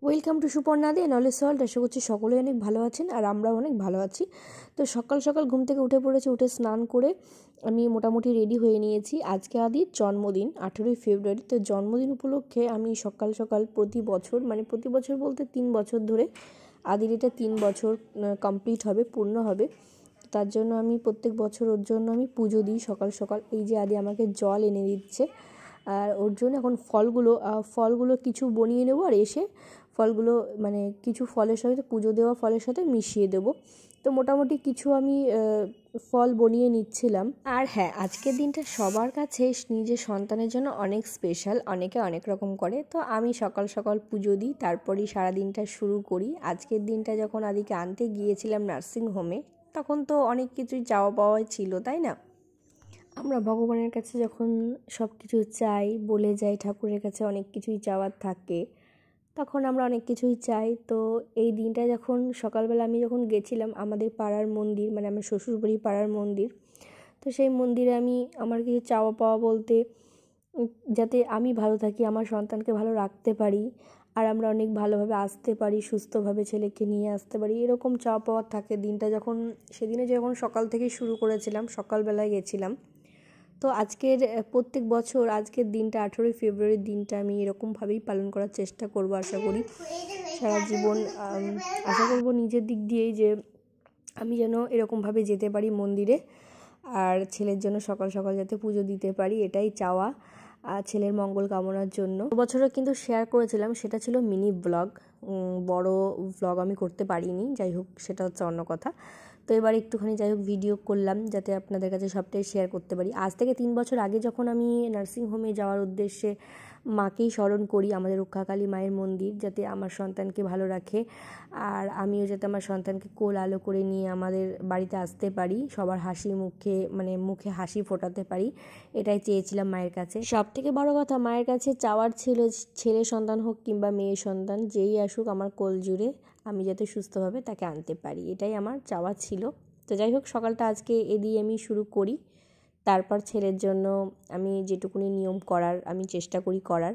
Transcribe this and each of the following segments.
Welcome to সুপর্ণাদি knowledge world. আশা করছি সকলেই অনেক ভালো আছেন আর আমরাও অনেক ভালো আছি। তো সকাল সকাল ঘুম থেকে উঠে পড়েছি, উঠে স্নান করে আমি মোটামুটি রেডি হয়ে নিয়েছি। আজকে আদির জন্মদিন 18ই ফেব্রুয়ারি। তো জন্মদিন উপলক্ষে আমি সকাল সকাল প্রতি বছর বলতে 3 বছর ধরে আদির এটা 3 বছর কমপ্লিট হবে, পূর্ণ হবে। তার জন্য আমি প্রত্যেক বছর ওর জন্য আমি পুজো দিই সকাল সকাল। এই যে আদি আমাকে জল এনে দিচ্ছে, আর ওর জন্য এখন ফলগুলো কিছু বনিয়ে নেবো, আর এসে ফলগুলো মানে কিছু ফলের সাথে পুজো দেওয়া ফলের সাথে মিশিয়ে দেবো। তো মোটামুটি কিছু আমি ফল বনিয়ে নিচ্ছিলাম। আর হ্যাঁ, আজকের দিনটা সবার কাছে নিজের সন্তানের জন্য অনেক স্পেশাল, অনেকে অনেক রকম করে। তো আমি সকাল সকাল পুজো দিই, তারপরেই সারা দিনটা শুরু করি। আজকের দিনটা যখন আদিকে আনতে গিয়েছিলাম নার্সিংহোমে, তখন তো অনেক কিছুই চাওয়া পাওয়াই ছিল, তাই না? আমরা ভগবানের কাছে যখন সব কিছু চাই, বলে যাই ঠাকুরের কাছে অনেক কিছুই চাওয়ার থাকে, তখন আমরা অনেক কিছুই চাই। তো এই দিনটা যখন সকালবেলা আমি যখন গেছিলাম আমাদের পাড়ার মন্দির, মানে আমার শ্বশুরবাড়ি পাড়ার মন্দির, তো সেই মন্দিরে আমি আমার কিছু চাওয়া পাওয়া বলতে যাতে আমি ভালো থাকি, আমার সন্তানকে ভালো রাখতে পারি, আর আমরা অনেক ভালোভাবে আসতে পারি, সুস্থভাবে ছেলেকে নিয়ে আসতে পারি, এরকম চাওয়া পাওয়ার থাকে। দিনটা যখন সেদিনে যখন সকাল থেকেই শুরু করেছিলাম, সকালবেলায় গেছিলাম। তো প্রত্যেক বছর আজকের দিনটা 18ই ফেব্রুয়ারির দিনটা আমি এরকমভাবেই পালন করার চেষ্টা করব, আশা করি সারা জীবন। আশা করব নিজের দিক দিয়েই যে আমি যেন এরকমভাবে যেতে পারি মন্দিরে, আর ছেলের জন্য সকাল সকাল যাতে পুজো দিতে পারি, এটাই চাওয়া ছেলের মঙ্গল কামনার জন্য। বছরও কিন্তু শেয়ার করেছিলাম, সেটা ছিল মিনি ব্লগ, বড় ব্লগ আমি করতে পারিনি, যাই হোক সেটা হচ্ছে অন্য কথা। তো এবার একটুখানি যাই হোক ভিডিও করলাম যাতে আপনাদের কাছে সবটাই শেয়ার করতে পারি। আজ থেকে 3 বছর আগে যখন আমি নার্সিংহোমে যাওয়ার উদ্দেশ্যে মাকেই স্মরণ করি, আমাদের রক্ষাকালী মায়ের মন্দির, যাতে আমার সন্তানকে ভালো রাখে, আর আমিও যাতে আমার সন্তানকে কোল আলো করে নিয়ে আমাদের বাড়িতে আসতে পারি, সবার মুখে হাসি ফোটাতে পারি, এটাই চেয়েছিলাম মায়ের কাছে। সব থেকে বড় কথা মায়ের কাছে চাওয়ার ছিল ছেলে সন্তান হোক কিংবা মেয়ে সন্তান, যেই আসুক আমার কোল জুড়ে আমি যাতে সুস্থভাবে তাকে আনতে পারি, এটাই আমার চাওয়া ছিল। তো যাই হোক সকালটা আজকে এ দিয়ে আমি শুরু করি, তারপর ছেলের জন্য আমি যেটুকুনি নিয়ম করার আমি চেষ্টা করি করার।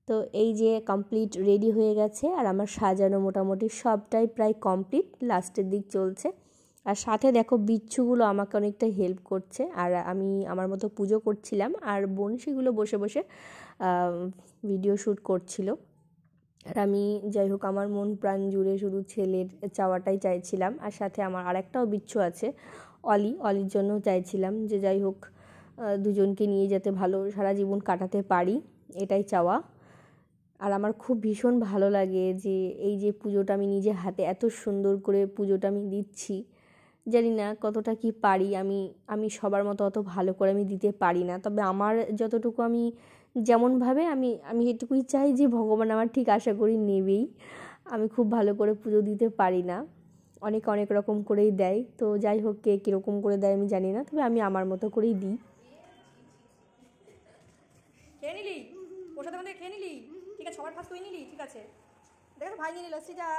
তো এই যে কমপ্লিট রেডি হয়ে গেছে, আর আমার সাজানো মোটামুটি সবটাই প্রায় কমপ্লিট, লাস্টের দিক চলছে। আর সাথে দেখো বিচ্ছুগুলো আমাকে অনেকটা হেল্প করছে, আর আমি আমার মতো পুজো করছিলাম, আর বংশীগুলো বসে বসে ভিডিও শ্যুট করছিল। আর আমি যাই হোক আমার মন প্রাণ জুড়ে শুধু ছেলের চাওয়াটাই চাইছিলাম, আর সাথে আমার আরেকটাও বিচ্ছু আছে অলির জন্য চাইছিলাম যে যাই হোক দুজনকে নিয়ে যাতে ভালো সারা জীবন কাটাতে পারি, এটাই চাওয়া। আর আমার খুব ভীষণ ভালো লাগে যে এই যে পুজোটা আমি নিজে হাতে এত সুন্দর করে পুজোটা আমি দিচ্ছি। জানি না কতটা কি পারি, আমি সবার মতো অত ভালো করে আমি দিতে পারি না, তবে আমার যতটুকু আমি যেমনভাবে আমি এটুকুই চাই যে ভগবান আমার ঠিক আশা করি নেবেই। আমি খুব ভালো করে পুজো দিতে পারি না, অনেক রকম করেই দেয়। তো যাই হোক কে কীরকম করে দেয় আমি জানি না, তবে আমি আমার মতো করেই দিই। খেয়ে নিলি প্রসাদ আমাদের খেয়ে নিলি, ঠিক আছে, সবার ফার্স্ট তুই নিলি, ঠিক আছে, দেখো ভাই নিয়ে নিল যা।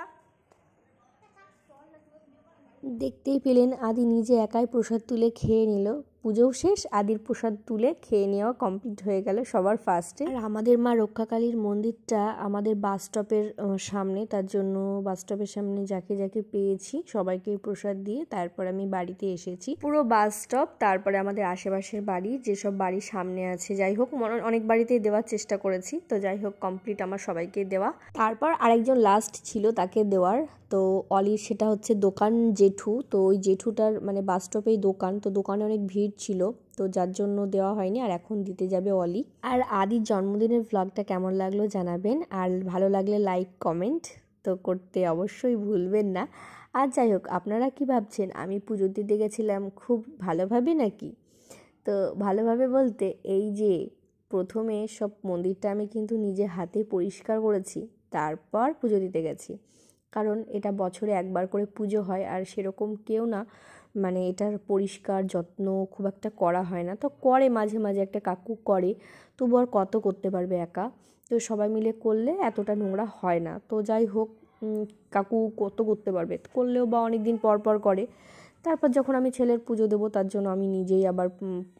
দেখতেই পেলেন আদি নিজে একাই প্রসাদ তুলে খেয়ে নিল। পুজোও শেষ, আদির প্রসাদ তুলে খেয়ে নেওয়া কমপ্লিট হয়ে গেল সবার ফার্স্টে। আর আমাদের মা রক্ষাকালীর মন্দিরটা আমাদের বাস স্টপের সামনে, তার জন্য বাস স্টপের সামনে যাকে যাকে পেয়েছি সবাইকে প্রসাদ দিয়ে তারপর আমি বাড়িতে এসেছি। পুরো বাস স্টপ, তারপরে আমাদের আশেপাশের বাড়ি, যেসব বাড়ির সামনে আছে, যাই হোক অনেক বাড়িতেই দেওয়ার চেষ্টা করেছি। তো যাই হোক কমপ্লিট আমার সবাইকে দেওয়া। তারপর আরেকজন লাস্ট ছিল তাকে দেওয়ার, তো অলির সেটা হচ্ছে দোকান জেঠু। তো ওই জেঠুটার মানে বাস স্টপেই দোকান, তো দোকানে অনেক ভিড় ছিল, তো যার জন্য দেওয়া হয়নি, আর এখন দিতে যাবে অলি। আর আদির জন্মদিনের ভ্লগটা কেমন লাগলো জানাবেন, আর ভালো লাগলে লাইক কমেন্ট তো করতে অবশ্যই ভুলবেন না। আর যাই হোক আপনারা কি ভাবছেন আমি পুজো দিতে গেছিলাম খুব ভালোভাবে নাকি? তো ভালোভাবে বলতে এই যে প্রথমে সব মন্দিরটা আমি কিন্তু নিজে হাতে পরিষ্কার করেছি, তারপর পুজো দিতে গেছি, কারণ এটা বছরে একবার করে পুজো হয়, আর সেরকম কেউ না মানে এটার পরিষ্কার যত্ন খুব একটা করা হয় না। তো করে মাঝে মাঝে একটা কাকু করে, তবু আর কত করতে পারবে একা, তো সবাই মিলে করলে এতটা নোংরা হয় না। তো যাই হোক কাকু কত করতে পারবে, করলেও বা অনেক দিন পর পর করে। তারপর যখন আমি ছেলের পুজো দেবো তার জন্য আমি নিজেই আবার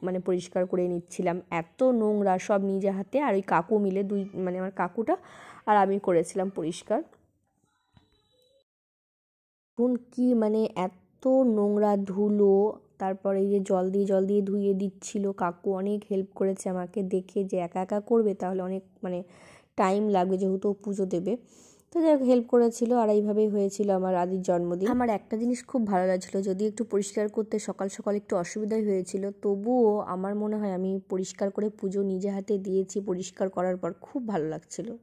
মানে পরিষ্কার করে নিচ্ছিলাম, এত নোংরা সব নিজে হাতে। আর ওই কাকু মিলে আমার কাকুটা আর আমি করেছিলাম পরিষ্কার। এখন কি মানে এত নোংরা ধুলো, তারপরে এই যে জল দিয়ে ধুয়ে দিচ্ছিল কাকু, অনেক হেল্প করেছে আমাকে। দেখে যে একা একা করবে তাহলে অনেক মানে টাইম লাগবে, যেহেতু পুজো দেবে, তো যাই হোক হেল্প করেছিল। আর এইভাবেই হয়েছিল আমার আদির জন্মদিন। আমার একটা জিনিস খুব ভালো লাগছিলো, যদি একটু পরিষ্কার করতে সকাল সকাল একটু অসুবিধাই হয়েছিল, তবুও আমার মনে হয় আমি পরিষ্কার করে পুজো নিজে হাতে দিয়েছি। পরিষ্কার করার পর খুব ভালো লাগছিলো।